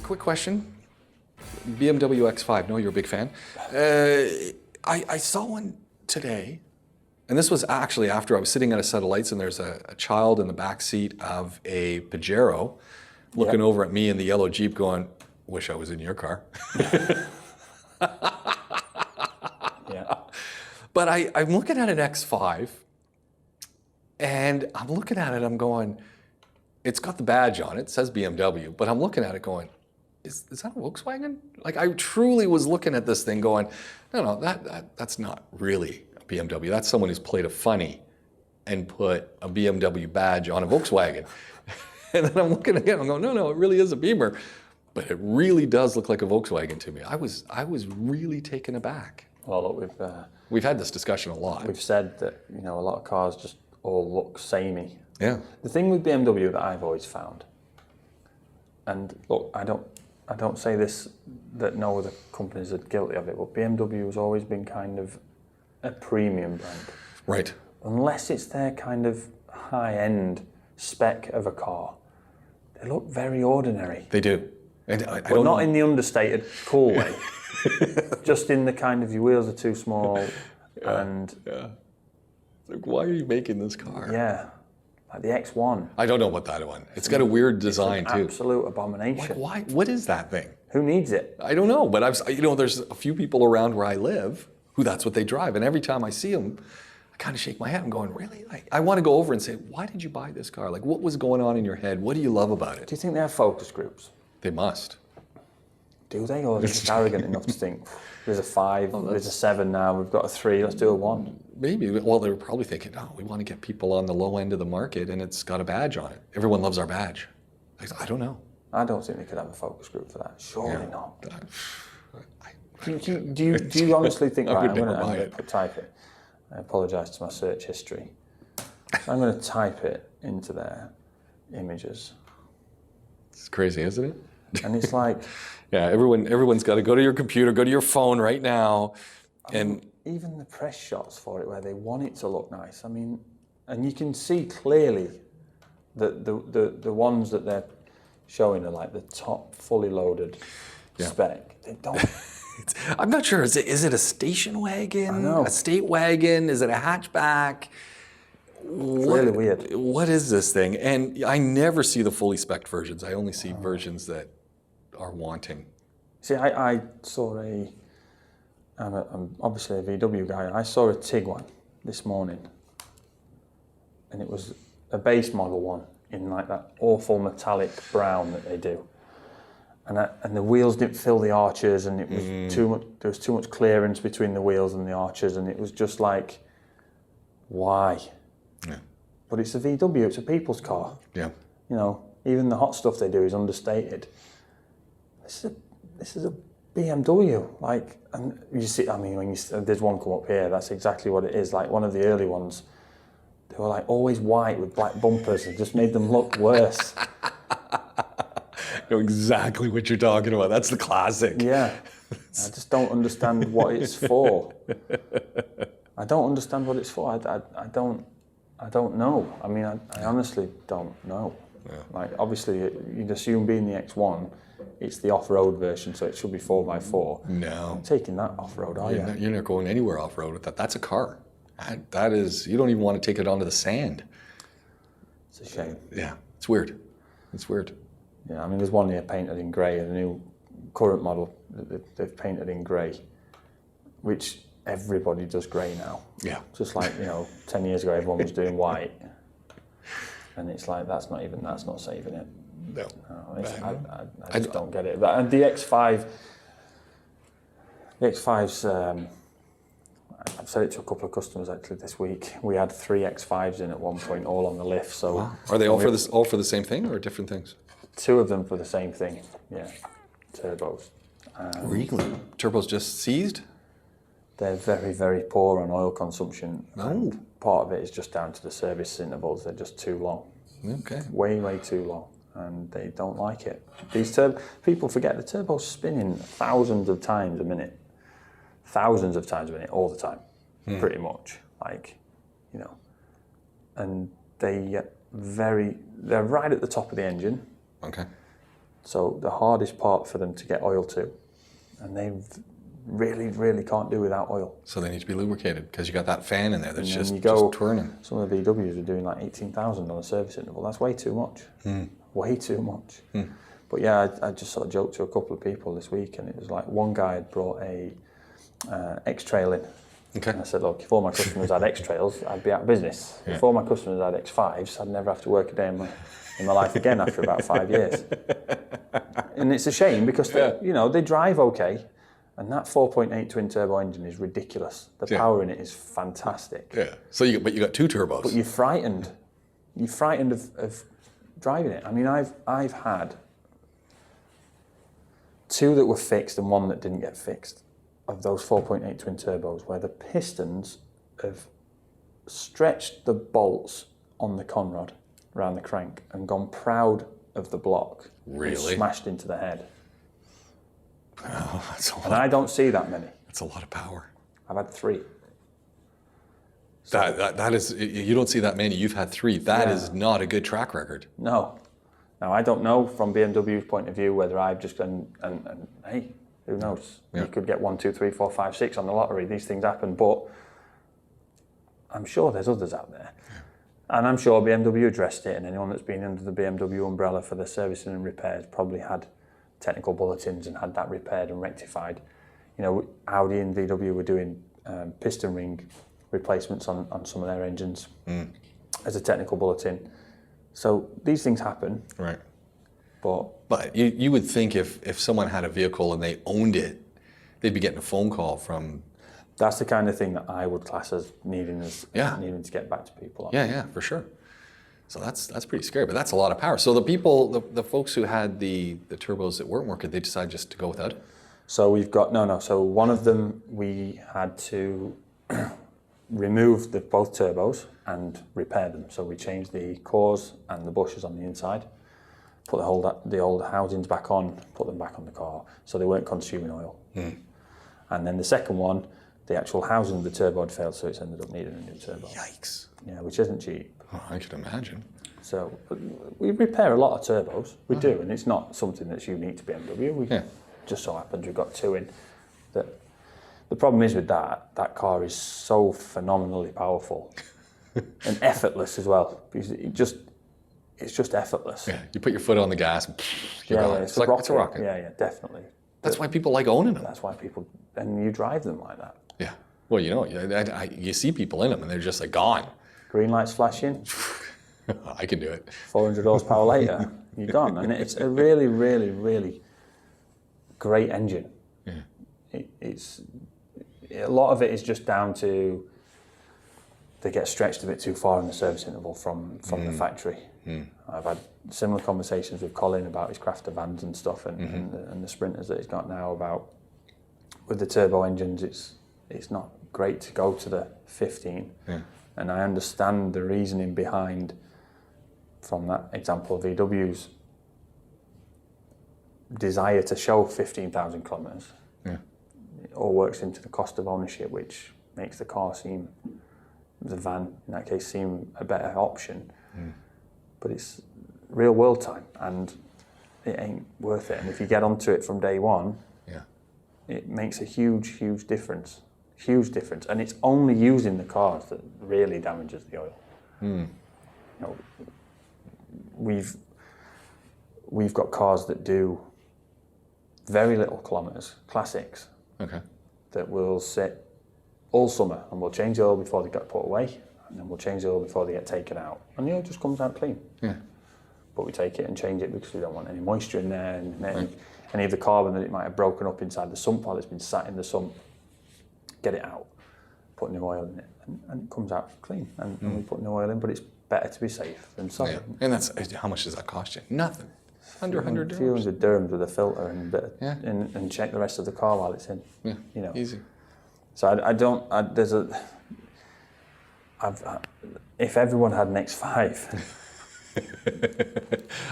quick question. BMW X5, no, you're a big fan. I saw one today, and this was actually after I was sitting at a set of lights, and there's a child in the back seat of a Pajero looking over at me in the yellow Jeep going, wish I was in your car. But I'm looking at an X5, and I'm looking at it, I'm going, it's got the badge on it, it says BMW, but I'm looking at it going, is that a Volkswagen? Like, I truly was looking at this thing going, no, that's not really a BMW. That's someone who's played a funny and put a BMW badge on a Volkswagen. And then I'm looking again, I'm going, no, it really is a Beamer. But it really does look like a Volkswagen to me. I was really taken aback. Well, look, we've had this discussion a lot. We've said that, you know, a lot of cars just all look samey. Yeah. The thing with BMW that I've always found, and look, I don't say this that no other companies are guilty of it, but BMW has always been kind of a premium brand. Right. Unless it's their kind of high-end spec of a car, they look very ordinary. They do. And I but not in the understated, cool way. Just in the kind of, your wheels are too small, and... Yeah. Like, why are you making this car? Yeah. Like the X1. I don't know about that one. It's got a weird design it's an too. Absolute abomination. Like, why? What is that thing? Who needs it? I don't know, but there's a few people around where I live who that's what they drive, and every time I see them, I kind of shake my head. I'm going, really? Like, I want to go over and say, why did you buy this car? Like, what was going on in your head? What do you love about it? Do you think they have focus groups? They must. Do they? Or are they just arrogant enough to think, there's a 5, there's a 7 now, we've got a 3, let's do a 1? Maybe. Well, they were probably thinking, oh, we want to get people on the low end of the market, and it's got a badge on it. Everyone loves our badge. I don't know. I don't think they could have a focus group for that. Surely not. Do you honestly think, right, I'm going to type it. I apologise to my search history. I'm going to type it into their images. It's crazy, isn't it? And it's like... Yeah, everyone's got to go to your computer, go to your phone right now. And even the press shots for it where they want it to look nice. I mean, and you can see clearly that the ones that they're showing are like the top fully loaded spec. They don't... I'm not sure. Is it a station wagon? I know. A state wagon? Is it a hatchback? It's really weird. What is this thing? And I never see the fully spec'd versions. I only see versions that are wanting. See, I saw I'm obviously a VW guy. I saw a Tiguan this morning, and it was a base model one in like that awful metallic brown that they do. And the wheels didn't fill the arches, and it was too much. There was too much clearance between the wheels and the arches, and it was just like, why? Yeah. But it's a VW. It's a people's car. Yeah. You know, even the hot stuff they do is understated. This is a BMW. Like, and you see, I mean, when there's one come up here, that's exactly what it is. Like one of the early ones, they were like always white with black bumpers. It just made them look worse. I know exactly what you're talking about. That's the classic. Yeah. I just don't understand what it's for. I don't understand what it's for. I don't know. I mean, I honestly don't know. Yeah. Like, obviously, you'd assume being the X1, it's the off-road version, so it should be 4x4. No. You're taking that off-road, are you? You're not going anywhere off-road with that. That's a car. That is, you don't even want to take it onto the sand. It's a shame. Yeah, it's weird. It's weird. Yeah, I mean, there's one here painted in grey, and the new current model they've painted in grey, which everybody does grey now. Yeah. Just like, 10 years ago, everyone was doing white. And it's like, that's not saving it. No. I just don't get it. And the X5's, I've said it to a couple of customers actually this week. We had 3 X5s in at one point, all on the lift. So wow. Are they all for the same thing or different things? 2 of them for the same thing, yeah. Turbos. Really? Turbos just seized? They're very, very poor on oil consumption. Oh. Part of it is just down to the service intervals. They're just too long. Okay. Way, way too long. And they don't like it. These people forget the turbo's spinning thousands of times a minute. Thousands of times a minute, all the time. Pretty much. And they're right at the top of the engine. Okay. So the hardest part for them to get oil to, and they really can't do without oil. So they need to be lubricated because you got that fan in there that's just turning. Some of the VWs are doing like 18,000 on a service interval. That's way too much. Way too much. But yeah, I just sort of joked to a couple of people this week, and it was like one guy had brought a X-Trail in. Okay. And I said, look, if all my customers had X-Trails, I'd be out of business. If all my customers had X5s, I'd never have to work a day in my life again after about 5 years. And it's a shame because they drive okay, and that 4.8 twin turbo engine is ridiculous. The power in it is fantastic. Yeah. So you got two turbos. But you're frightened. You're frightened of driving it. I mean, I've had two that were fixed and one that didn't get fixed of those 4.8 twin turbos, where the pistons have stretched the bolts on the conrod around the crank and gone proud of the block. Really? And smashed into the head. Oh, that's a lot. And I don't see that many. That's a lot of power. I've had 3. So, that is, you don't see that many. You've had 3. That is not a good track record. No. Now, I don't know from BMW's point of view whether I've just done, and hey, who knows? Yeah. You could get 1, 2, 3, 4, 5, 6 on the lottery. These things happen, but I'm sure there's others out there. Yeah. And I'm sure BMW addressed it, and anyone that's been under the BMW umbrella for the servicing and repairs probably had technical bulletins and had that repaired and rectified. You know, Audi and VW were doing piston ring replacements on some of their engines as a technical bulletin. So these things happen. Right. But you would think if someone had a vehicle and they owned it, they'd be getting a phone call from... That's the kind of thing that I would class as needing to get back to people. Yeah, for sure. So that's pretty scary, but that's a lot of power. So the people, the folks who had the turbos that weren't working, they decided just to go without it? So we've got, no. So one of them, we had to remove both turbos and repair them. So we changed the cores and the bushes on the inside, put the old housings back on, put them back on the car, so they weren't consuming oil. And then the second one, the actual housing of the turbo had failed, so it's ended up needing a new turbo. Yikes. Yeah, which isn't cheap. Oh, I could imagine. So we repair a lot of turbos. We do, and it's not something that's unique to BMW. Just so happens we've got 2 in. The problem is with that car is so phenomenally powerful and effortless as well. Because it's just effortless. Yeah, you put your foot on the gas and you're gone. It's like a rocket. rocket. Yeah, definitely. That's why people like owning them. That's why people, and you drive them like that. Yeah. Well, you see people in them and they're just like gone. Green lights flashing. I can do it. 400 horsepower later, you're gone. And it's a really, really, really great engine. Yeah. It's a lot of it is just down to they get stretched a bit too far in the service interval from the factory. I've had similar conversations with Colin about his crafter vans and stuff, and the Sprinters that he's got now about with the turbo engines. It's not great to go to the 15. Yeah. And I understand the reasoning behind, from that example of VW's desire to show 15,000 kilometres. Yeah. It all works into the cost of ownership, which makes the car seem, the van in that case, seem a better option. But it's real world time and it ain't worth it. And if you get onto it from day one, it makes a huge, huge difference. Huge difference. And it's only using the cars that really damages the oil. You know, we've got cars that do very little kilometres, classics, that will sit all summer, and we'll change the oil before they get put away, and then we'll change the oil before they get taken out, and the oil just comes out clean. But we take it and change it because we don't want any moisture in there, and any of the carbon that it might have broken up inside the sump while it's been sat in the sump, get it out, put new oil in it, and it comes out clean. And we put new oil in, but it's better to be safe than sorry. Yeah. And that's, how much does that cost you? Nothing. Under 100 dirhams. A few hundred dirhams with a filter and a bit and check the rest of the car while it's in. Yeah, you know. Easy. So if everyone had an X5,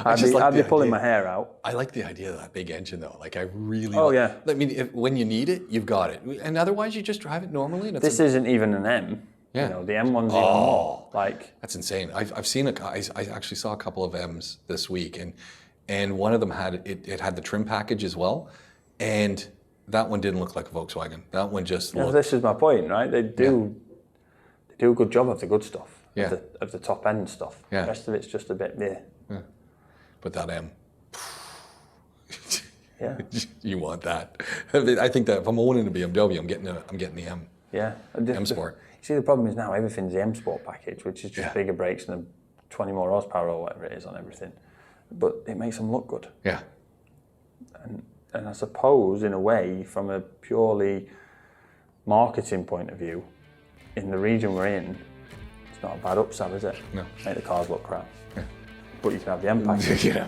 I'd be pulling my hair out. I like the idea of that big engine though. Like I really. Yeah. I mean, when you need it, you've got it, and otherwise you just drive it normally. And this isn't even an M. Yeah. You know, the M1's even more. Like that's insane. I've seen I actually saw a couple of M's this week, and and one of them had it had the trim package as well, and that one didn't look like a Volkswagen. That one just Yeah, looked. this is my point, right? They do a good job of the good stuff, Yeah. of the top end stuff. Yeah. The rest of it's just a bit But that M, yeah, you want that? I think that if I'm owning a BMW, I'm getting the M. yeah. M Sport. See, the problem is now everything's the M Sport package, which is just Yeah. bigger brakes and 20 more horsepower or whatever it is on everything. But it makes them look good. Yeah. And I suppose, in a way, from a purely marketing point of view, in the region we're in, it's not a bad upsell, is it? No. Make the cars look crap. Yeah. But you can have the M package. Yeah.